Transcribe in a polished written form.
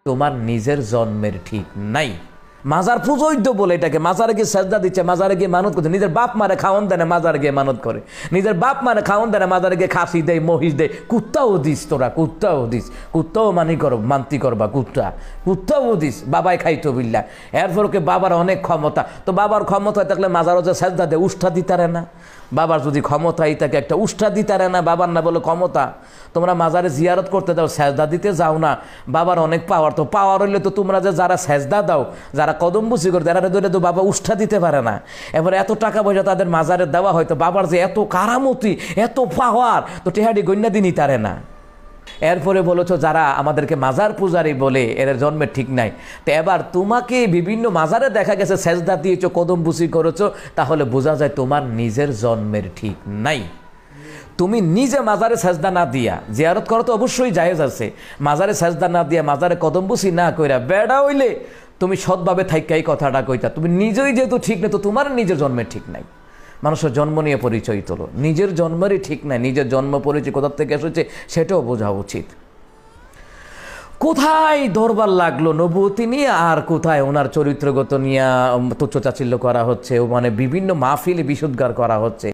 তোমার নিজের জন্মের ঠিক নাই। মাজার পুজোই তো বলে এটাকে। মাজারে গিয়ে সেজদা দিচ্ছে, মাজারে গিয়ে মানত করছে। নিজের বাপ মারে খাওয়ান দেয় না, মাজারে গিয়ে মানত করে। নিজের বাপ মারে খাওয়ান দেয় না, মাজারে গিয়ে খাসি দেয়, মহিষ দেয়। কুত্তাও দিস তোরা, কুত্তাও দিস, কুত্তাও মানতি করবা, কুত্তাও দিস। বাবাই খাইতো বিল্লা। এরপর ওকে বাবার অনেক ক্ষমতা, তো বাবার ক্ষমতায় থাকলে মাজারও যে সেজদা দেয়, উষ্ঠা দিতারে না? বাবার যদি ক্ষমতাই থাকে, একটা উষ্ঠা দিতারে না? বাবার না বলে ক্ষমতা। তোমরা মাজারে জিয়ারত করতে দাও, সেজদা দিতে যাও না। বাবার অনেক পাওয়ার, তো পাওয়ার হইলে তো তোমরা যে যারা সেজদা দাও, যারা কদম বুঝি করে, যারা ধরে তো বাবা উষ্ঠা দিতে পারে না। এবার এত টাকা পয়সা তাদের মাজারে দেওয়া হয়তো, বাবার যে এত কারামতি, এত পাওয়ার, তো টেহাডি গণ্যা দিনই তারে না। এরপরে বলেছ যারা আমাদেরকে মাজার পূজারি বলে, এর জন্মের ঠিক নাই। তো এবার তোমাকে বিভিন্ন মাজারে দেখা গেছে সেজদা দিয়েছো, কদম বুসি করেছো, তাহলে বোঝা যায় তোমার নিজের জন্মের ঠিক নাই। তুমি নিজে মাজারে সেজদা না দিয়া, জিয়ারত করো তো অবশ্যই জায়েজ আছে, মাজারে সেজদা না দিয়া, মাজারে কদম বুসি না কইরা, বেড়া হইলে তুমি সৎভাবে থাইকাই কথাটা কইতা। তুমি নিজেই যেহেতু ঠিক নেই, তো তোমার নিজের জন্মের ঠিক নাই। মানুষের জন্ম নিয়ে পরিচয় তোলো, নিজের জন্মেরই ঠিক নাই। নিজের জন্ম পরিচয় কোথা থেকে এসেছে সেটাও বোঝা উচিত। কোথায় দরবার লাগলো নবুয়তি নিয়ে, আর কোথায় ওনার চরিত্রগত নিয়ে তুচ্ছ চাচ্ছিল্য করা হচ্ছে, মানে বিভিন্ন মাহফিলে বিশুদ্ধার করা হচ্ছে।